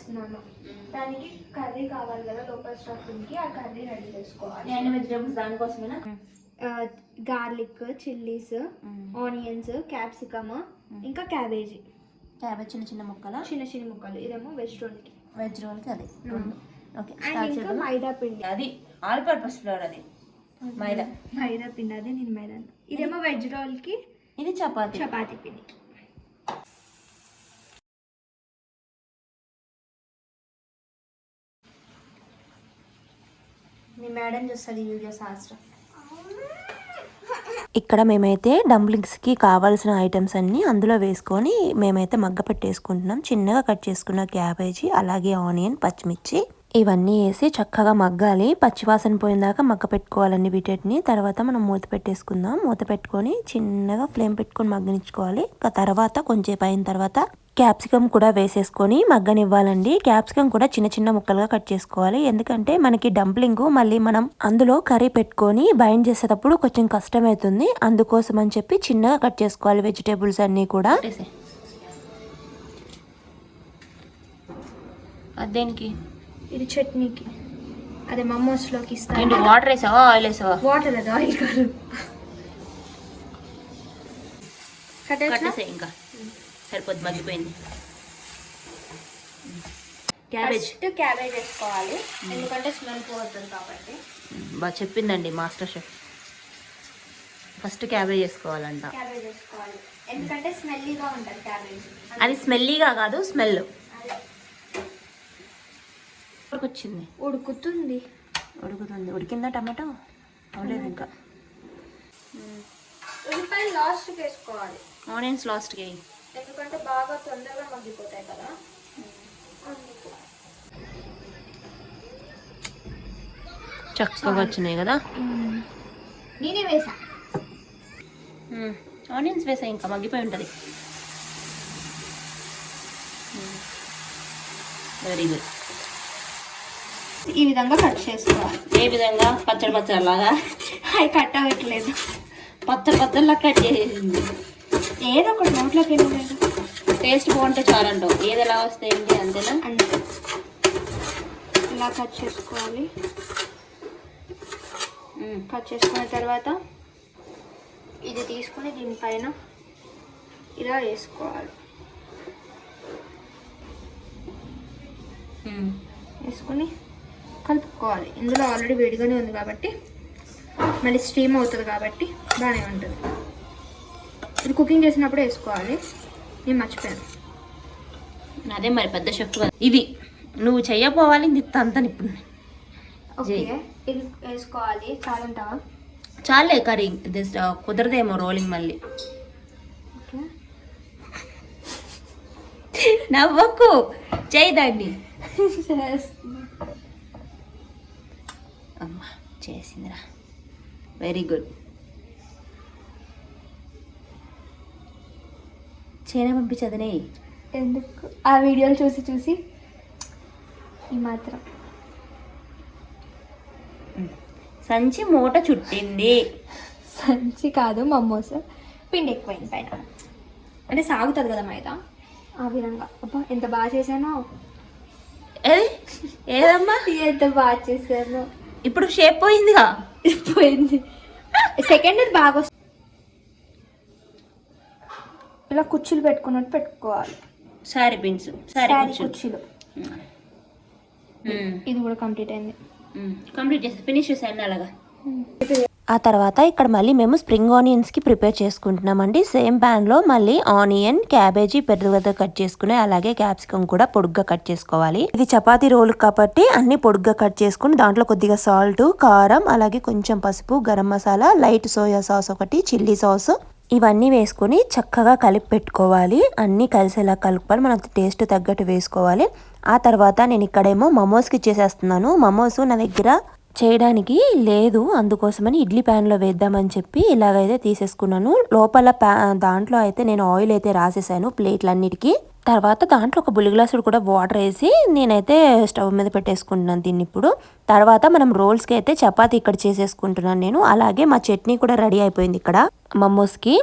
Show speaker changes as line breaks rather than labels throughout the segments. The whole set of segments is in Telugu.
చేస్తున్నాను. దానికి కర్రీ కావాలి కదా లోకల్ స్టఫింగ్కి, ఆ కర్రీ రెడీ చేసుకోవాలి.
అన్ని వెజిటేబుల్స్ దానికోసమేనా?
గార్లిక్, చిల్లీస్, ఆనియన్స్, క్యాప్సికమ్, ఇంకా క్యాబేజీ.
క్యాబేజ్ చిన్న చిన్న ముక్కలు,
చిన్న చిన్న ముక్కలు. ఇదేమో వెజ్ రోల్కి.
వెజ్ రోల్కి అది. ఓకే.
అండ్ ఇంకా మైదా పిండి.
అది ఆల్ పర్పస్ ఫ్లోర్, అది మైదా
పిండి. అదే నేను మైదా. ఇదేమో వెజ్ రోల్కి,
ఇది చపాతీ
పిండికి.
మీ మేడం చూస్తుంది వీడియో శాస్త్రం.
ఇక్కడ మేమైతే డంప్లింగ్స్కి కావాల్సిన ఐటమ్స్ అన్నీ అందులో వేసుకొని మేమైతే మగ్గ పెట్టేసుకుంటున్నాం. చిన్నగా కట్ చేసుకున్న క్యాబేజీ, అలాగే ఆనియన్, పచ్చిమిర్చి ఇవన్నీ వేసి చక్కగా మగ్గాలి. పచ్చివాసన పోయిందాకా మగ్గ పెట్టుకోవాలండి వీటిని. తర్వాత మనం మూత పెట్టేసుకుందాం. మూత పెట్టుకొని చిన్నగా ఫ్లేమ్ పెట్టుకొని మగ్గనిచ్చుకోవాలి. తర్వాత కొంచెం అయిన తర్వాత క్యాప్సికమ్ కూడా వేసేసుకొని మగ్గనివ్వాలండి. క్యాప్సికమ్ కూడా చిన్న చిన్న ముక్కలుగా కట్ చేసుకోవాలి. ఎందుకంటే మనకి డంప్లింగ్ మళ్ళీ మనం అందులో కర్రీ పెట్టుకొని బైండ్ చేసేటప్పుడు కొంచెం కష్టమవుతుంది. అందుకోసం అని చెప్పి చిన్నగా కట్ చేసుకోవాలి వెజిటేబుల్స్ అన్నీ కూడా.
దేనికి?
ఇది చట్నీకి. అదే మమోస్లోకి ఇస్తాను.
వాటర్ వేసావా ఆయిల్ వేసావా?
వాటర్, అది ఆయిల్ కాదు.
కట్టేసే, ఇంకా సరిపోద్ది, మగ్గిపోయింది.
క్యాబేజ్ వేసుకోవాలి, ఎందుకంటే స్మెల్ పోతుంది కాబట్టి.
బాగా చెప్పిందండి మాస్టర్ షెఫ్. ఫస్ట్ క్యాబేజ్ వేసుకోవాలంట.
క్యాబేజ్ వేసుకోవాలి ఎందుకంటే స్మెల్లీగా ఉంటుంది క్యాబేజ్.
అది స్మెల్లీగా కాదు, స్మెల్. ఉడికొచ్చింది.
ఉడుకుతుంది.
ఉడికిందా టమాటో? అవలేదు ఇంకా.
ఉల్లిపాయలు లాస్ట్కి వేసుకోవాలి.
ఆనియన్స్ లాస్ట్కి,
ఎందుకంటే బాగా తొందరగా మగ్గిపోతాయి కదా.
చక్కగా వచ్చినాయి కదా.
నేనే వేసా.
ఆనియన్స్ వేసా, ఇంకా మగ్గిపోయి ఉంటుంది. Very good.
ఈ విధంగా కట్ చేసుకోవాలి.
ఏ విధంగా? పచ్చడి లాగా.
అవి కట్ అవ్వట్లేదు.
పచ్చడిలా కట్ చేసేసింది.
ఏదో ఒకటి నోట్లోకి వెళ్ళలేదు.
టేస్ట్ బాగుంటే చాలంటావు. ఏది ఎలా వస్తే ఏంటి, అంతేనా?
అంతే. ఇలా కట్ చేసుకోవాలి. కట్ చేసుకున్న తర్వాత ఇది తీసుకుని దీనిపైన ఇలా వేసుకోవాలి. వేసుకొని కలుపుకోవాలి. ఇందులో ఆల్రెడీ వేడిగానే ఉంది కాబట్టి మళ్ళీ స్టీమ్ అవుతుంది కాబట్టి బాగానే ఉంటుంది. ఇది కుకింగ్ చేసినప్పుడు వేసుకోవాలి. నేను మర్చిపోయాను.
అదే మరి పెద్ద షెఫ్. ఇది నువ్వు చెయ్యపోవాలి. ఇది అంతా ఇప్పుడు.
ఓకే, ఇది వేసుకోవాలి. చాలంటావా?
చాలే కర్రీ. కుదరదేమో రోలింగ్ మళ్ళీ.
ఓకే,
నవ్వకు, చేయదండి. అమ్మా చేసిందిరా, వెరీ గుడ్. చేయన పంపించదనే.
ఎందుకు? ఆ వీడియోలు చూసి ఈ మాత్రం.
సంచి మూట చుట్టింది.
సంచి కాదు, మమ్మోస్. పిండి ఎక్కువైంది పైన, అంటే సాగుతుంది కదా మైదా, ఆ విధంగా. అబ్బా ఎంత బాగా చేశానో.
ఏదమ్మా
ఎంత బాగా చేశాను.
ఇప్పుడు షేప్ పోయిందిగా.
పోయింది. సెకండ్ అది బాగా వస్తుంది. ఇలా కుర్చీలు పెట్టుకున్నట్టు పెట్టుకోవాలి.
సారీ పిన్స్, సారీ
కుర్చీలు. ఇది కూడా కంప్లీట్ అయింది.
కంప్లీట్ చేసి ఫినిష్ చేసాను అలాగా.
ఆ తర్వాత ఇక్కడ మళ్ళీ మేము స్ప్రింగ్ ఆనియన్స్కి ప్రిపేర్ చేసుకుంటున్నామండి. సేమ్ ప్యాన్లో మళ్ళీ ఆనియన్, క్యాబేజీ పెద్దగా కట్ చేసుకుని, అలాగే క్యాప్సికమ్ కూడా పొడుగ్గా కట్ చేసుకోవాలి. ఇది చపాతీ రోల్ కాబట్టి అన్ని పొడుగ్గా కట్ చేసుకుని దాంట్లో కొద్దిగా సాల్ట్, కారం, అలాగే కొంచెం పసుపు, garam masala, light soya sauce ఒకటి, చిల్లీ సాస్ ఇవన్నీ వేసుకొని చక్కగా కలిపి పెట్టుకోవాలి. అన్నీ కలిసేలా కలుపుకోవాలి. మనకు టేస్ట్ తగ్గట్టు వేసుకోవాలి. ఆ తర్వాత నేను ఇక్కడేమో మమోస్కి చేసేస్తున్నాను. మమోస్ నా దగ్గర చేయడానికి లేదు, అందుకోసమని ఇడ్లీ ప్యాన్లో వేద్దామని చెప్పి ఇలాగైతే తీసేసుకున్నాను. లోపల దాంట్లో అయితే నేను ఆయిల్ అయితే రాసేసాను ప్లేట్లన్నిటికీ. తర్వాత దాంట్లో ఒక బుల్లి గ్లాసుడు కూడా వాటర్ వేసి నేనైతే స్టవ్ మీద పెట్టేసుకుంటున్నాను దీన్ని ఇప్పుడు. తర్వాత మనం రోల్స్కి అయితే చపాతీ ఇక్కడ చేసేసుకుంటున్నాను నేను. అలాగే మా చట్నీ కూడా రెడీ అయిపోయింది ఇక్కడ మమోస్కి.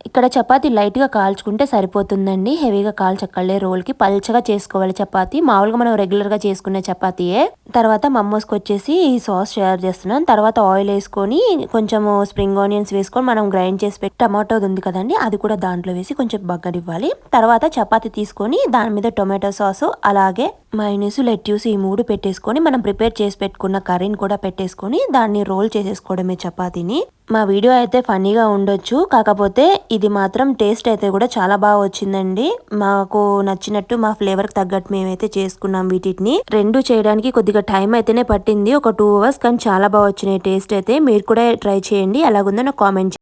ఇక్కడ చపాతీ లైట్గా కాల్చుకుంటే సరిపోతుందండి. హెవీగా కాల్చక్కర్లే. రోల్కి పల్చగా చేసుకోవాలి చపాతీ. మామూలుగా మనం రెగ్యులర్గా చేసుకునే చపాతీయే. తర్వాత మమ్మోస్కి వచ్చేసి ఈ సాస్ షేర్ చేస్తున్నాను. తర్వాత ఆయిల్ వేసుకొని కొంచెం స్ప్రింగ్ ఆనియన్స్ వేసుకొని మనం గ్రైండ్ చేసి పెట్టి టమాటో ఉంది కదండి, అది కూడా దాంట్లో వేసి కొంచెం బగ్గనివ్వాలి. తర్వాత చపాతీ తీసుకొని దాని మీద టొమాటో సాసు అలాగే మైనీస్, లెట్యూస్ ఈ 3 పెట్టేసుకొని మనం ప్రిపేర్ చేసి పెట్టుకున్న కర్రీని కూడా పెట్టేసుకొని దాన్ని రోల్ చేసేసుకోవడమే చపాతీని. మా వీడియో అయితే ఫన్నీగా ఉండొచ్చు, కాకపోతే ఇది మాత్రం టేస్ట్ అయితే కూడా చాలా బాగా వచ్చిందండి. మాకు నచ్చినట్టు మా ఫ్లేవర్కి తగ్గట్టు మేమైతే చేసుకున్నాం. వీటిని 2 చేయడానికి కొద్దిగా టైం అయితేనే పట్టింది, ఒక 2 hours, కానీ చాలా బాగా వచ్చినాయి టేస్ట్ అయితే. మీరు కూడా ట్రై చేయండి, ఎలాగుందో నాకు కామెంట్